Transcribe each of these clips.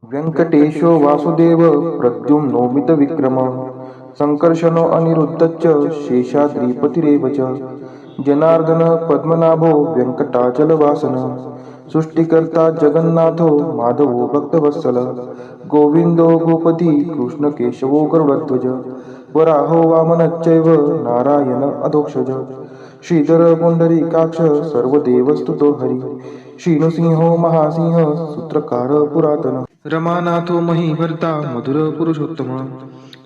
व्यङ्कटेशो वासुदेव प्रद्युम्नोमितविक्रमः सङ्कर्षणो अनिरुद्धश्च शेषाद्रिपतिरेव च जनार्दनः पद्मनाभो वेङ्कटाचलवासनः सृष्टिकर्ता जगन्नाथो माधवो भक्तवत्सलः गोविन्दो गोपति कृष्णकेशवो गरुडध्वज वराहो वामनश्चैव नारायण अधोक्षज श्रीधर पुण्डरीकाक्ष सर्वदेवस्तुतो हरि श्रीनृसिंहो महासिंह सूत्रकार पुरातन रमानाथो महीभर्ता मधुर पुरुषोत्तम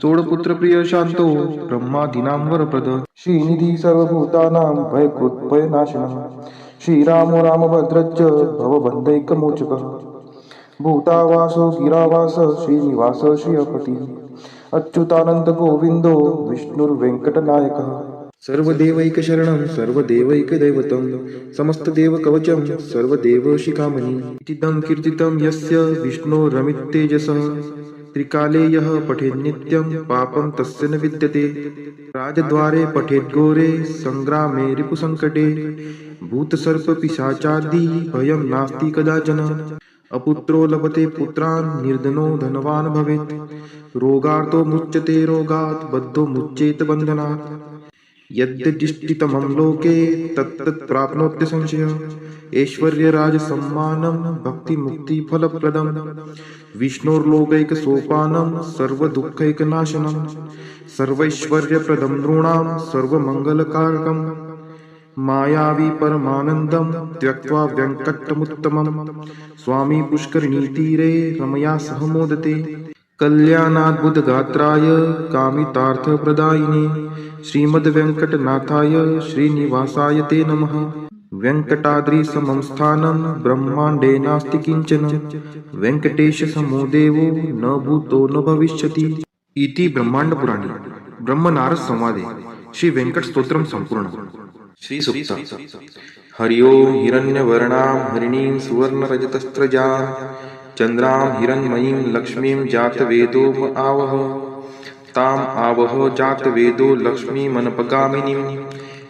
चोडपुत्र प्रिय शांतो ब्रह्मादीनां वरप्रद श्रीनिधी सर्वभूतानां भयकृत्भयनाशनः श्रीरामो रामभद्रश्च भवबन्धैकमोचकः भूतावासो गिरावास श्रीनिवास श्रियपतिः अच्युतानंद गोविंदो विष्णुर्वेङ्कटनायकः सर्वदेवैकशरणं सर्वदेवैकदैवतं समस्तदेवकवचं सर्वदेवशिखामणि इतीदं कीर्तितं यस्य विष्णोरमिततेजसः त्रिकाले यः पठेन्नित्यं पापं तस्य न विद्यते राजद्वारे पठेद्घोरे सङ्ग्रामे रिपुसङ्कटे भूतसर्पपिशाचादि भयं नास्ति कदाचन अपुत्रो लभते पुत्रान् निर्धनो धनवान् भवेत् रोगार्तो मुच्यते रोगात् बद्धो मुच्येत बन्धनात् यद्यदिष्टितमं लोके तत्तत् प्राप्नोत्य संशयः ऐश्वर्यराजसम्मानं भक्तिमुक्तिफलप्रदं विष्णोर्लोकैकसोपानं सर्वदुःखैकनाशनं सर्वैश्वर्यप्रदं नृणां सर्वमङ्गलकारकं मायावी परमानन्दं त्यक्त्वा व्यङ्कटमुत्तमं स्वामी पुष्करिणीतीरे रमया सह मोदते कल्याणाद्भुतगात्राय कामितार्थप्रदायिने श्रीमद्वेङ्कटनाथाय श्रीनिवासाय ते नमः वेङ्कटाद्रिसमं स्थानं ब्रह्माण्डे नास्ति किञ्चन वेङ्कटेशसमो देवो न भूतो न भविष्यति इति ब्रह्माण्डपुराणे ब्रह्मनारद संवादे श्री वेङ्कट स्तोत्रम संपूर्ण श्री सूक्त हरि ओं हिरण्यवर्णां हरिणीं सुवर्णरजतस्रजां चन्द्रां हिरण्मयीं लक्ष्मीं जातवेदो आवह ताम आवह जातवेदो लक्ष्मीमनपगामिनीं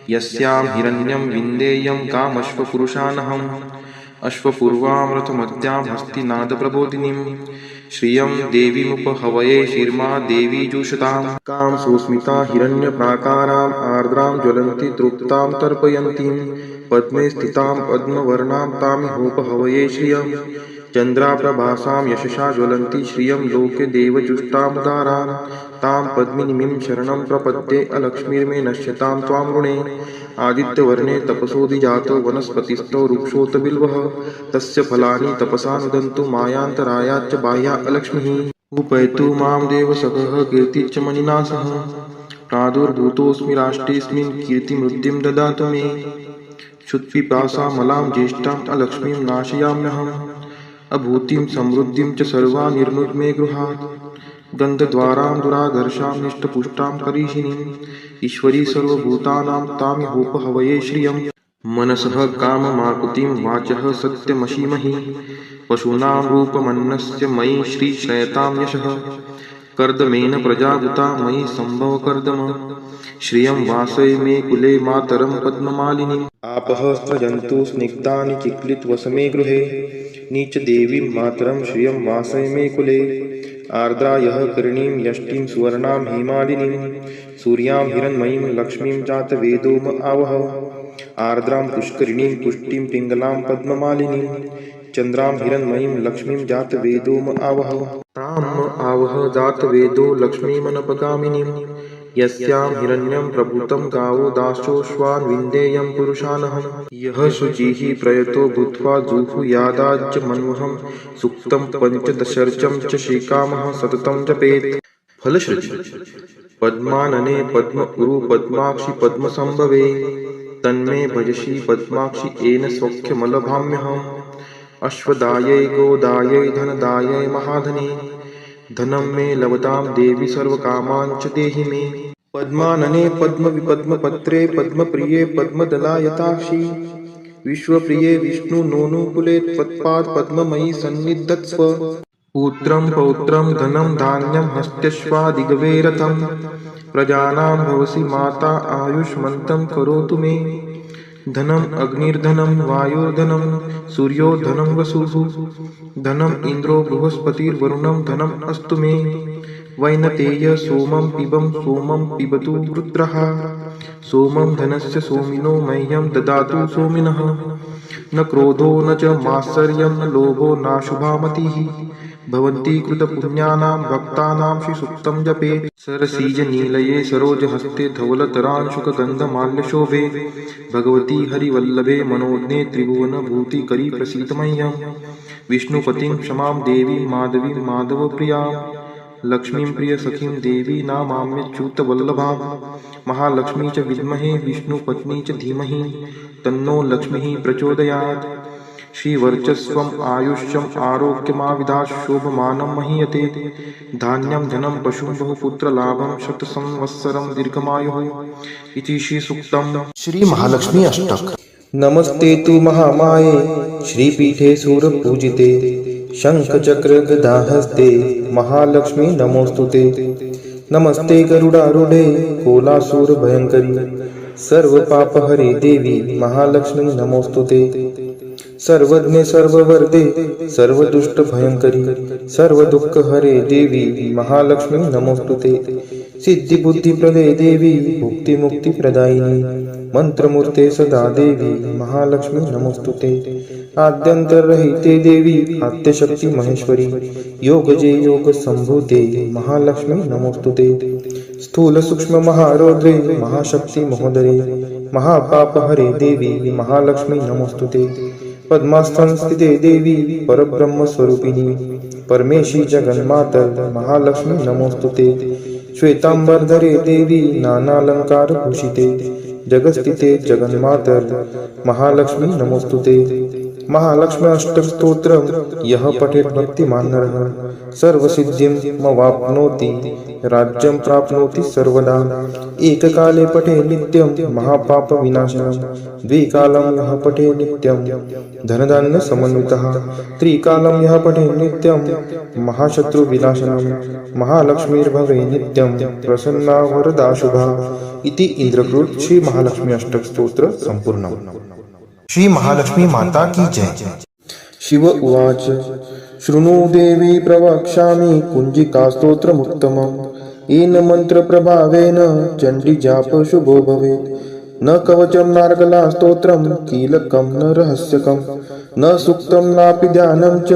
यस्यां हिरण्यं विन्देयं कामश्वपुरुषानहम् अश्वपूर्वां रथमद्यां हस्तिनादप्रबोधिनीं श्रियं देवीमुपहवये शिर्मा देवी जुषतां कां सुस्मिता हिरण्यप्राकाराम् आर्द्रां ज्वलन्ति तृप्तां तर्पयन्तीं पद्मे स्थितां पद्मवर्णां तामिहोपहवये श्रियं चन्द्राप्रभासां यशसा ज्वलन्ति श्रियं लोके देवजुष्टामुदारां तां पद्मिनीं शरणं प्रपद्ये अलक्ष्मीर्मे नश्यतां त्वां ऋणे आदित्यवर्णे तपसोऽधिजातो वनस्पतिस्थो वृक्षोऽत बिल्वः तस्य फलानि तपसा नुदन्तु मायान्तरायाच्च बाह्या अलक्ष्मीः उपैतु मां देवसखः कीर्तिश्च मणिना सह प्रादुर्भूतोऽस्मि राष्ट्रेऽस्मिन् कीर्तिमृद्धिं ददातु मे क्षुत्पिपासामलां ज्येष्ठाम् अलक्ष्मीं नाशयाम्यहम् अभूतिं समृद्धिं च सर्वा निर्नुद्मे गृहात् गन्धद्वारां दुराधर्षां निष्ठपुष्टां करीषिणीम् ईश्वरी सर्वभूतानां तामिहोपहवये श्रियं मनसः काममाकुतिं वाचः सत्यमशीमहि पशूनां रूपमन्नस्य मयि श्रीश्रयतां यशः कर्दमेन प्रजाभूता मयि सम्भवकर्दम श्रियं वासय मे कुले मातरं पद्ममालिनीम् आपः स्रजन्तु स्निग्धानि चिक्लितवसमे गृहे नीचदेवीं मातरं श्रियं वासय मे कुले आर्द्रायः करणीं यष्टिं सुवर्णां हेमालिनीं सूर्यां हिरण्मयीं लक्ष्मीं जातवेदोम आवह आर्द्रां पुष्करिणीं पुष्टिं पिङ्गलां पद्ममालिनीं चन्द्रां हिरण्मयीं लक्ष्मीं जातवेदोम आवह ताम् आवह जातवेदो लक्ष्मीमनपगामिनीं यस्यां हिरण्यं प्रभूतं गावो दाशोऽश्वान् विन्देयं पुरुषानहम् यः शुचिः प्रयतो भूत्वा जुहुयादाज्यमन्वहं सुक्तं पञ्चदशर्चं च श्रीकामः सततं जपेत् फलश्रुति पद्मानने पद्म उरु पद्माक्षि पद्मसंभवे तन्मे भजसि पद्माक्षि येन सौख्यमलभाम्यहम् अश्वदायै गोदायै धनदायै महाधने धनं मे लभतां देवी सर्वकामान् च देहि मे पद्मानने पद्मविपद्मपत्रे पद्मप्रिये पद्मदलायताक्षि विश्वप्रिये विष्णुनोनुकुले त्वत्पाद पद्ममयि सन्निधत्स्व पुत्रं पौत्रं धनं धान्यं हस्त्यश्वादिगवे रथं प्रजानां भवसि माता आयुष्मन्तं करोतु मे धनम अग्निर्धनम वायुर्धनम सूर्यो धनम वसुः धनम इंद्रो बृहस्पतिर्वरुणम धनम अस्तु मे वैनतेय सोमं पिबं सोमं पिबतु रुद्रः सोमं धनस्य सोमिनो मह्यं ददातु सोमिनः न क्रोधो न च मात्सर्यं न लोभो नाशुभा मतिः भवन्ति कृतपुण्यानां भक्तानां श्रीसूक्तं जपेत् सरसीजनीलये सरोजहस्ते धवलतरांशुकगन्धमाल्यशोभे भगवती हरिवल्लभे मनोज्ञे त्रिभुवनभूतिकरी प्रसीद मह्यं विष्णुपतिं क्षमां देवीं माधवीं माधवप्रियां लक्ष्मीं प्रियसखीं देवी नामाम्यच्युतवल्लभां महालक्ष्मी च विद्महे विष्णुपत्नी च धीमहि तन्नो लक्ष्मीः प्रचोदयात् श्रीवर्चस्वम् आयुष्यम् आरोग्यमाविधात् शोभमानं महीयते धान्यं धनं पशुं बहुपुत्रलाभं शतसंवत्सरं दीर्घमायुः इति श्रीसूक्तम्। श्री महालक्ष्मी अष्टक। नमस्ते तु महामाये श्रीपीठे सूरपूजिते शंखचक्र गदाहस्ते महालक्ष्मी नमोस्तुते नमस्ते गरुडारूढे कोलासुर भयंकरी सर्वपापहरे देवी महालक्ष्मी नमोस्तुते सर्वज्ञे सर्ववर्धे सर्वदुष्ट भयंकरी सर्वदुःखहरे देवी महालक्ष्मी नमोस्तुते सिद्धिबुद्धिप्रदे देवी भुक्तिमुक्तिप्रदायिनी मंत्रमूर्ते सदा देवी महालक्ष्मी नमोस्तुते आद्यंतरहिते देवी आद्यशक्ति महेश्वरी योगजे योग संभूते महालक्ष्मी नमोस्तुते स्थूल सूक्ष्म महारौद्रे महाशक्ति महोदरे महापापहरे देवी महालक्ष्मी नमोस्तुते पद्मास्थन स्थिते देवी परब्रह्म स्वरूपिणी परमेशी जगन्मातर महालक्ष्मी नमोस्तुते श्वेतांबरधरे देवी नानालंकार भूषिते जगस्थिते जगन्मातर महालक्ष्मी नमोस्तुते महालक्ष्मी अष्टक स्तोत्र यह पठेत भक्तिमान नरः सर्वसिद्धिमवाप्नोति राज्यं प्राप्नोति सर्वदा एककाले पठे नित्यं महापाप विनाशनं द्विकालं यः पठे नित्यं धनधान्य समन्वितः त्रिकालं यः पठे नित्यं महाशत्रु विनाशनं महालक्ष्मीर्भवे नित्यं प्रसन्ना वरदा शुभा इति इंद्रकृत श्री महालक्ष्मी अष्टक स्तोत्र संपूर्णम्। श्री महालक्ष्मी माता की जय। शिव उवाच शृणु देवी प्रवक्ष्यामि कुञ्जिकास्तोत्रमुत्तमम् येन मन्त्रप्रभावेन चण्डीजाप शुभो भवेत् न कवचं नार्गला स्तोत्रं कीलकं न रहस्यकं न सूक्तं नापि ध्यानं च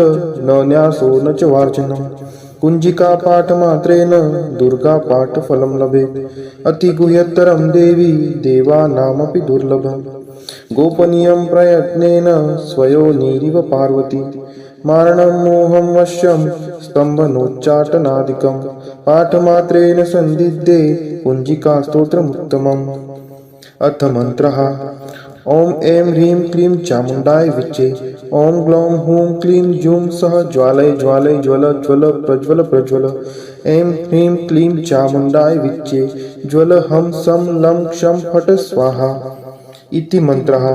न न्यासो न च वार्चनं कुञ्जिका पाठमात्रेण दुर्गा पाठफलं लभेत् अतिगुह्यतरं देवी देवानामपि दुर्लभम् गोपनीयं प्रयत्नेन स्वयोनिरिव पार्वती मारणं मोहं वश्यं स्तम्भनोच्चाटनादिकं पाठमात्रेण सन्दिग्धे कुञ्जिका स्तोत्रमुत्तमम्। अथ मंत्रः ओम ऐं ह्रीं क्लीं चामुण्डाय विच्चे ओम ग्लौं हूं क्लीं जूं सः ज्वालय ज्वालय ज्वल ज्वल प्रज्वल प्रज्वल ऐं ह्रीं क्लीं चामुण्डाय विच्चे ज्वल हं सं लं क्षं फट स्वाहा इति मंत्रः।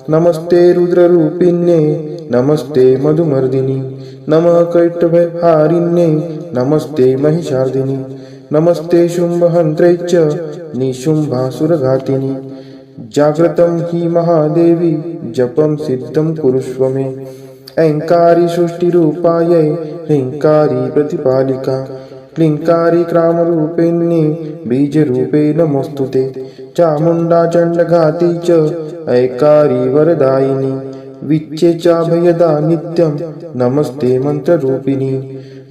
नमस्ते रुद्ररूपिण्ये नमस्ते मधुमर्दिनी नमः कैटभहारिण्ये नमस्ते महिषार्दिनी नमस्ते शुम्भहन्त्रे च निशुम्भासुरघातिनी जाग्रतं हि महादेवी जपं सिद्धं कुरुष्व मे ऐङ्कारी सृष्टिरूपायै ह्रीङ्कारी प्रतिपालिका क्लीङ्कारी क्रामरूपिण्ये बीजरूपे नमोस्तुते चामुण्डा चण्डघाती च ऐकारी वरदायिनी विच्चे चाभयदा नित्यं नमस्ते मंत्ररूपिणी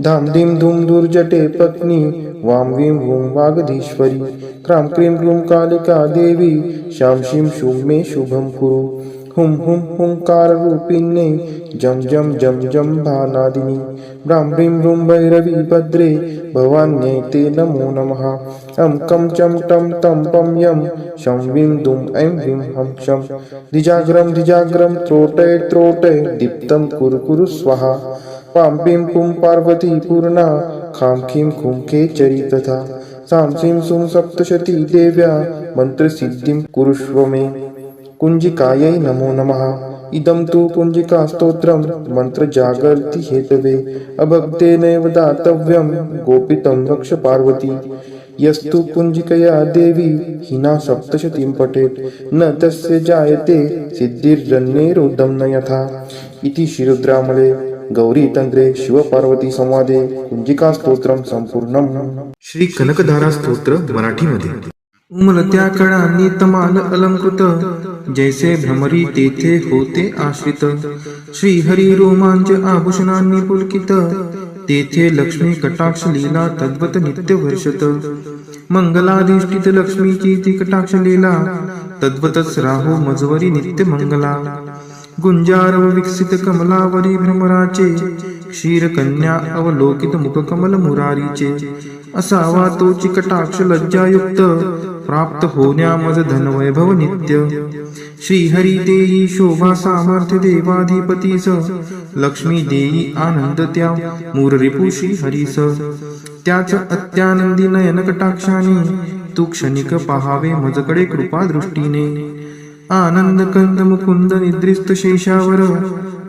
धाम धीं धूं दुर्जटे पत्नी वां वीं वूं वागधीश्वरी क्रां क्रीं क्रूं कालिका देवी शां शीं शूं मे शुभं कुरु हुं हुं हुंकाररूपिण्ये जं जं जं जं भानादिनी ब्रां ब्रीं ब्रूं भैरवी भद्रे भवान्यै ते नमो नमः अं कं चं टं तं पं यं शं वीं दुं ऐं ह्रीं हं शं द्विजाग्रं त्रोटय त्रोटय दीप्तं कुरु कुरु स्वाहा पां पीं पुं पार्वती पूर्णा खां खीं खुं खेचरी तथा सां सीं सुं सप्तशती देव्या मंत्रसिद्धिं कुरुष्व मे कुञ्जिकायै नमो नमः इदं तु कुञ्जिका स्तोत्रं मन्त्रजागर्ति हेतवे अभक्तेनैव दातव्यं गोपितं रक्ष पार्वती यस्तु पुंजिकया देवी हिना सप्तशतीं पठेत् न तस्य जायते सिद्धिर्जन्यैरुद्धं न यथा इति श्रीरुद्रामले गौरीतंत्रे शिवपार्वती संवादे कुंजिका स्तोत्रम संपूर्णम. श्री कनकधारा स्तोत्र मराठीमध्ये. उमलत्या कळांनी तमाल अलंकृत, जैसे भ्रमरी तेथे होते आश्रित. श्रीहरी रोमांच आभूषणांनी पुलकित, तेथे लक्ष्मी कटाक्ष लीला तद्वत नित्य वर्षत. मंगलाधिष्ठित लक्ष्मीची ती कटाक्ष लीला, तद्वतच राहो मजवरी नित्य मंगला. गुंजारव विकसित कमलावरी भ्रमराचे, क्षीरकन्या अवलोकित मुखकमल मुरारीचे. असावा तोची कटाक्ष लज्जायुक्त, प्राप्त होण्या मज धनवैभव नित्य. श्रीहरी देई शोभा सामर्थ्य देवाधिपतीस, लक्ष्मी देई आनंद त्या मूररिपु श्रीहरीस. त्याच अत्यानंदी नयन कटाक्षाने, तू क्षणिक पहावे मजकडे कृपा दृष्टीने. आनंद कंद मुकुंद निद्रिस्त शेषावर,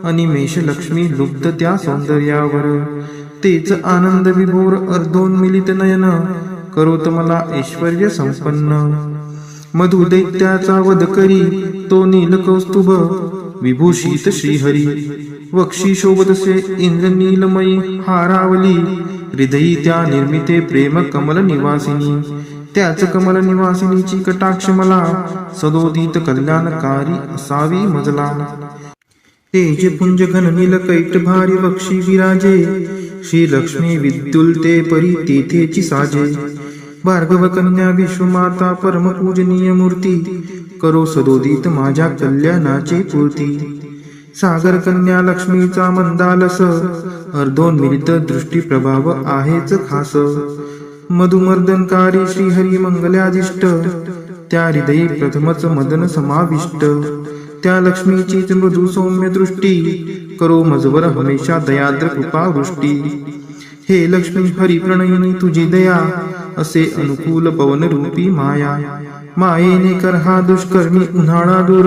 अनिमेष लक्ष्मी लुब्ध त्या सौंदर्यावर. तेच आनंद विभोर अर्धोन्मिलित नयन, करोत मला ऐश्वर्य संपन्न. मधु दैत्याचा वध करी तो नील कौस्तुभ, विभूषित श्रीहरी. वक्षी शोभतसे इंद्रनीलमयी हारावली, हृदयी त्या निर्मिते प्रेम कमल निवासिनी. त्याच कमल निवासिनीची कटाक्ष मला, सदोदित कल्याणकारी असावी मजला. तेज पुंज घन नील कैट भारी वक्षी विराजे, श्री लक्ष्मी विद्युलते परी तेथेची साजे. भार्गव कन्या विश्वमाता परम पूजनीय मूर्ती, करो सदोदित माझ्या कल्याणाची पूर्ती. सागर कन्या लक्ष्मीचा मंदालस, अर्धोन्मिलित दृष्टी प्रभाव आहेच खास. मधुमर्दनकारी श्रीहरी मंगलाधिष्ट, त्या हृदयी प्रथमच मदन समाविष्ट. त्या लक्ष्मीची मृदू सौम्य दृष्टी, करो मजवर हमेशा दयाद्र कृपा वृष्टी. हे लक्ष्मी हरी प्रणयिनी तुझी दया, असे अनुकूल पवन रूपी माया. मायेने कर हा दुष्कर्मी उन्हाळा दूर,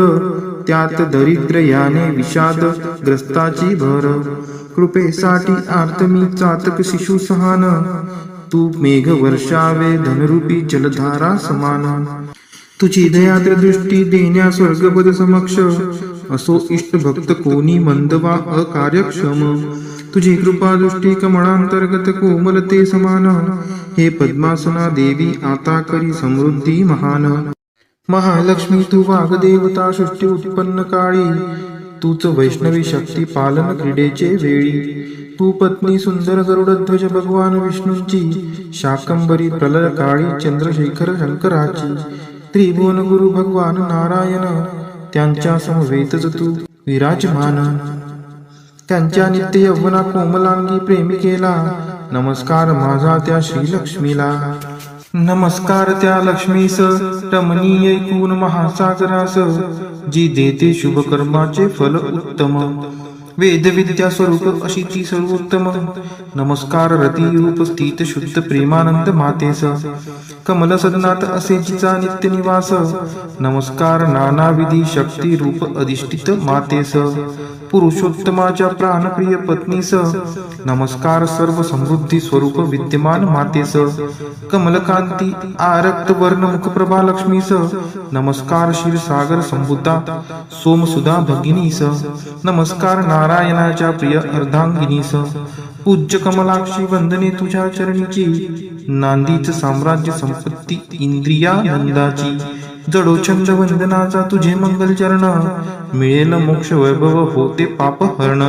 त्यात दरिद्र याने विषाद ग्रस्ताची भर. कृपेसाठी आर्तमी चातक शिशु सहान, तू मेघ वर्षावे धनरूपी जलधारा समान. तुझी दयाद्र दृष्टी देण्या स्वर्गपद समक्ष, असो इष्ट भक्त कोणी मंद वा अकार्यक्षम. तुझी कृपा दृष्टी कमळांतर्गत कोमलते समान, हे पद्मासना देवी आता करी समृद्धी महान. महालक्ष्मी तू वाग्देवता सृष्टी उत्पन्न काळी, तूच वैष्णवी शक्ती पालन क्रीडेचे वेळी. तू पत्नी सुंदर गरुडध्वज भगवान विष्णूंची, शाकंबरी प्रलय काळी चंद्रशेखर शंकराची. त्रिभुवन गुरु भगवान नारायण, त्यांच्या समवेतच तू विराजमान. त्यांच्या नित्य यौवना कोमलांगी प्रेमिकेला, नमस्कार माझा त्या श्रीलक्ष्मीला. नमस्कार त्या लक्ष्मीस रमणीय ऐकून महासागरास, जी देते शुभ कर्माचे फल उत्तम. वेद विद्या स्वरूप अशी ती सर्वोत्तम. नमस्कार रती रूप स्थित शुद्ध प्रेमानंद मातेस, कमल सदनात असे जिचा नित्य निवास. नमस्कार नानाविधी शक्ती रूप अधिष्ठित मातेस, पुरुषोत्तमाच्या प्राणप्रिय पत्नीस. नमस्कार सर्व समृद्धी स्वरूप विद्यमान मातेस, कमलकांती आरक्त वर्ण मुखप्रभा लक्ष्मीस. नमस्कार क्षीरसागर संबुद्धा सोमसुधा भगिनीस. नमस्कार नारायणाच्या प्रिय अर्धांगिनीस. पूज्य कमलाक्षी वंदने तुझ्या चरणीची, नांदीच साम्राज्य संपत्ती इंद्रियानंदाची. जडो छंद वंदनाचा तुझे मंगल चरण, मिळेल मोक्ष वैभव होते पाप हरण.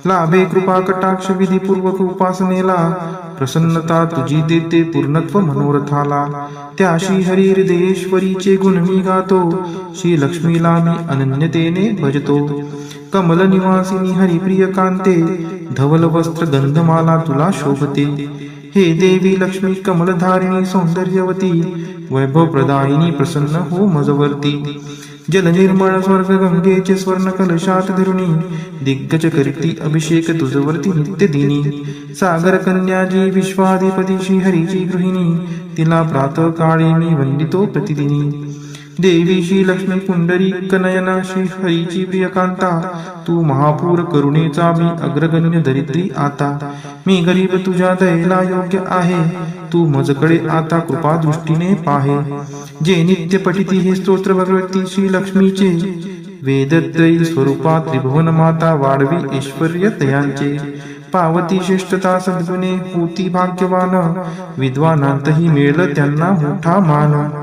लाभे कृपा कटाक्ष विधीपूर्वक उपासनेला, प्रसन्नता तुझी देते पूर्णत्व मनोरथाला. त्या श्री हरी हृदयेश्वरीचे गुण मी गातो, श्री लक्ष्मीला मी अनन्यतेने भजतो. कमल निवासिनी हरिप्रिय कांते, धवल वस्त्र गंधमाला तुला शोभते. हे देवी लक्ष्मी कमलधारिणी सौंदर्यवती, वैभव प्रदायिनी प्रसन्न हो मजवर्ती. जल निर्मळ स्वर्ग गंगेचे स्वर्ण कलशात धरुणी, दिग्गज करती अभिषेक तुझवरती नित्य दिनी. सागर कन्याजी विश्वाधिपती श्री हरीची गृहिणी, तिला प्रातः काळी मी वंदितो प्रतिदिनी. देवी श्री लक्ष्मी पुंडरी कनयना श्री हरीची प्रियकांता, तू महापूर करुणेचा मी अग्रगण्य दरिद्री आता. मी गरीब तुझ्या दयेला योग्य आहे, तू मजकडे आता कृपा दृष्टीने पाहे. जे नित्य पठिती हे स्तोत्र भगवती श्री लक्ष्मीचे, वेदत्रयी स्वरूपा त्रिभुवन माता वाढवी ऐश्वर्य तयांचे. पावती श्रेष्ठता सद्गुणे होती भाग्यवान, विद्वानांतही मिळलं त्यांना मोठा मान.